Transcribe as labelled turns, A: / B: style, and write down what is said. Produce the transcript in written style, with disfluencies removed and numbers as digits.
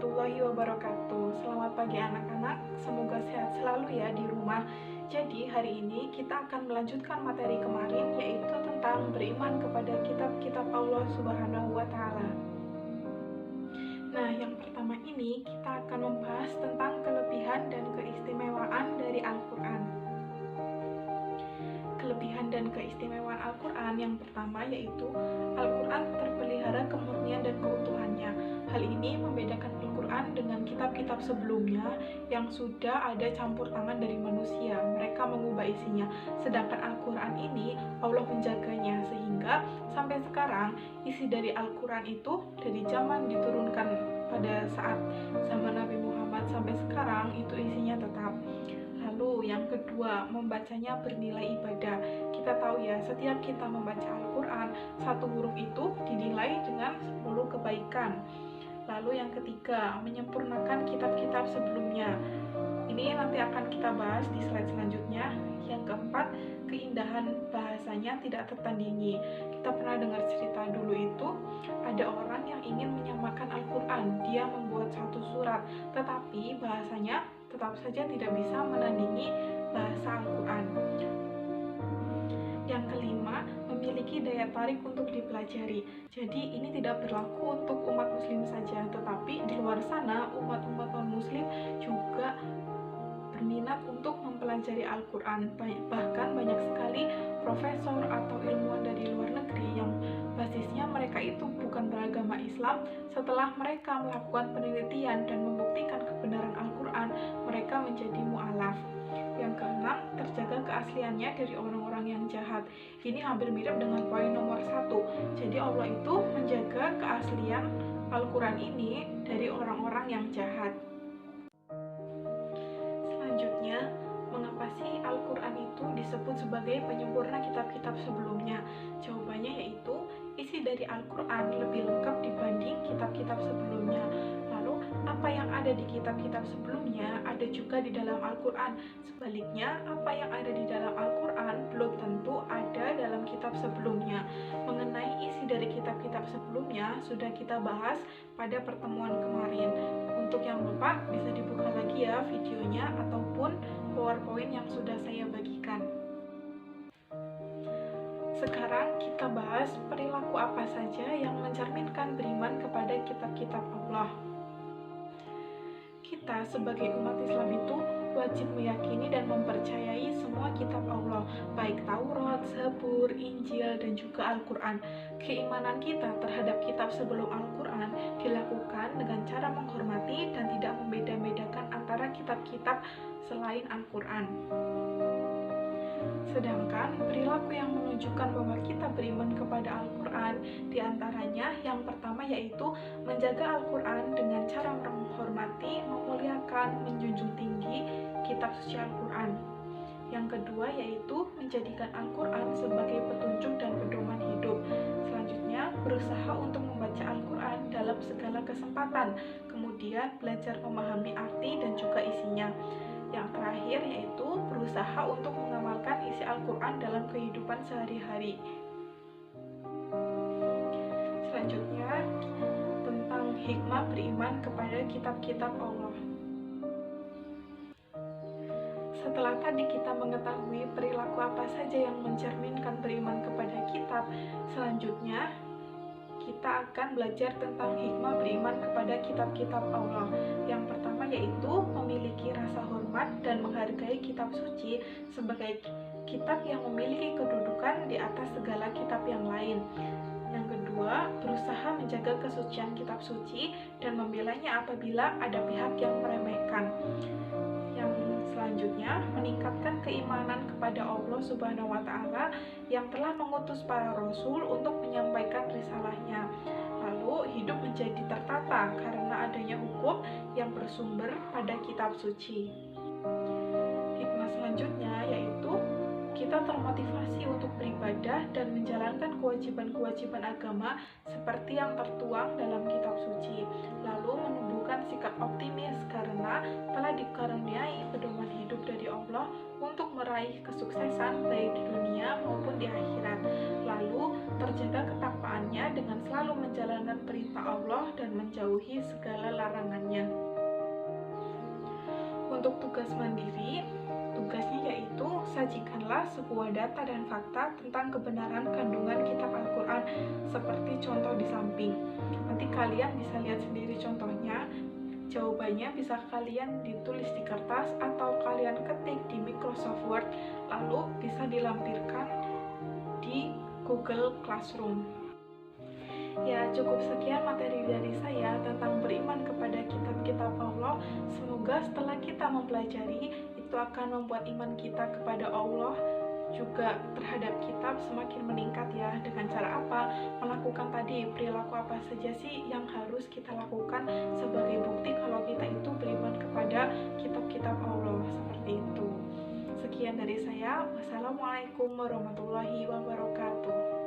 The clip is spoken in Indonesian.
A: warahmatullahi wabarakatuh. Selamat pagi anak-anak, semoga sehat selalu ya di rumah. Jadi hari ini kita akan melanjutkan materi kemarin, yaitu tentang beriman kepada kitab-kitab Allah Subhanahu wa Ta'ala. Nah, yang pertama ini kita akan membahas tentang kelebihan dan keistimewaan dari Al-Quran. Kelebihan dan keistimewaan Al-Quran yang pertama yaitu Al-Quran terpelihara kemurnian dan keutuhannya. Hal ini membedakan Al-Quran dengan kitab-kitab sebelumnya yang sudah ada campur tangan dari manusia. Mereka mengubah isinya. Sedangkan Al-Quran ini Allah menjaganya sehingga sampai sekarang isi dari Al-Quran itu dari zaman diturunkan pada saat zaman Nabi Muhammad sampai sekarang itu isinya tetap. Lalu yang kedua, membacanya bernilai ibadah. Kita tahu ya, setiap kita membaca Al-Quran, satu huruf itu dinilai dengan 10 kebaikan. Lalu yang ketiga, menyempurnakan kitab-kitab sebelumnya. Ini nanti akan kita bahas di slide selanjutnya. Yang keempat, keindahan bahasanya tidak tertandingi. Kita pernah dengar cerita dulu itu, ada orang yang ingin menyamakan Al-Quran. Dia membuat satu surat, tetapi bahasanya tetap saja tidak bisa menandingi bahasa Al-Quran. Yang kelima, memiliki daya tarik untuk dipelajari. Jadi ini tidak berlaku untuk umat muslim saja, tetapi di luar sana umat-umat non-muslim juga berminat untuk mempelajari Al-Quran. Bahkan banyak sekali profesor atau ilmuwan dari luar negeri yang basisnya mereka itu bukan beragama Islam. Setelah mereka melakukan penelitian dan membuktikan kebenaran Al-Quran, mereka menjadi mu'alaf. Yang keenam, terjaga keasliannya dari orang-orang yang jahat. Ini hampir mirip dengan poin nomor 1. Jadi Allah itu menjaga keaslian Al-Quran ini dari orang-orang yang jahat. Selanjutnya, mengapa sih Al-Quran itu disebut sebagai penyempurna kitab-kitab sebelumnya? Jawabannya yaitu isi dari Al-Quran lebih lengkap dibanding kitab-kitab sebelumnya. Lalu, apa yang ada di kitab-kitab sebelumnya ada juga di dalam Al-Quran. Sebaliknya, apa yang ada di dalam Al-Quran belum tentu ada dalam kitab sebelumnya. Mengenai isi dari kitab-kitab sebelumnya sudah kita bahas pada pertemuan kemarin. Untuk yang lupa bisa dibuka lagi ya videonya ataupun PowerPoint yang sudah saya bagikan. Sekarang kita bahas perilaku apa saja yang mencerminkan beriman kepada kitab-kitab Allah. Kita sebagai umat Islam itu wajib meyakini dan mempercayai semua kitab Allah, baik Taurat, Zabur, Injil, dan juga Al-Quran. Keimanan kita terhadap kitab sebelum Al-Quran dilakukan dengan cara menghormati dan tidak membeda-bedakan antara kitab-kitab selain Al-Quran. Sedangkan perilaku yang menunjukkan bahwa kita beriman kepada Al-Quran diantaranya yang pertama yaitu menjaga Al-Quran dengan cara menghormati, memuliakan, menjunjung tinggi kitab suci Al-Quran. Yang kedua yaitu menjadikan Al-Quran sebagai petunjuk dan pedoman hidup. Selanjutnya, berusaha untuk membaca Al-Quran dalam segala kesempatan, kemudian belajar memahami arti dan juga isinya. Yang terakhir yaitu berusaha untuk mengamalkan isi Al-Quran dalam kehidupan sehari-hari. Selanjutnya, tentang hikmah beriman kepada kitab-kitab Allah. Setelah tadi kita mengetahui perilaku apa saja yang mencerminkan beriman kepada kitab, selanjutnya kita akan belajar tentang hikmah beriman kepada kitab-kitab Allah. Yang pertama yaitu memiliki rasa hormat dan menghargai kitab suci sebagai kitab yang memiliki kedudukan di atas segala kitab yang lain. Yang kedua, berusaha menjaga kesucian kitab suci dan membelanya apabila ada pihak yang meremehkan. Yang selanjutnya, meningkatkan keimanan kepada Allah Subhanahu wa Ta'ala yang telah mengutus para rasul untuk menyampaikan risalahnya. Lalu hidup menjadi tertata karena adanya hukum yang bersumber pada kitab suci. Hikmah selanjutnya yaitu kita termotivasi untuk beribadah dan menjalankan kewajiban-kewajiban agama seperti yang tertuang dalam kitab suci. Lalu menumbuhkan sikap optimis karena telah dikaruniai pedoman hidup dari Allah untuk meraih kesuksesan baik di dunia maupun di akhirat. Lalu terjaga ketakwaannya dengan selalu menjalankan perintah Allah dan menjauhi segala larangannya. Untuk tugas mandiri, tugasnya yaitu sajikanlah sebuah data dan fakta tentang kebenaran kandungan kitab Al-Quran seperti contoh di samping. Nanti kalian bisa lihat sendiri contohnya. Jawabannya bisa kalian ditulis di kertas atau kalian ketik di Microsoft Word, lalu bisa dilampirkan di Google Classroom. Ya, cukup sekian materi dari saya tentang beriman kepada kitab-kitab Allah. Semoga setelah kita mempelajari, itu akan membuat iman kita kepada Allah juga terhadap kitab semakin meningkat ya. Dengan cara apa? Melakukan tadi perilaku apa saja sih yang harus kita lakukan sebagai bukti kalau kita itu beriman kepada kitab-kitab Allah, seperti itu. Sekian dari saya. Wassalamualaikum warahmatullahi wabarakatuh.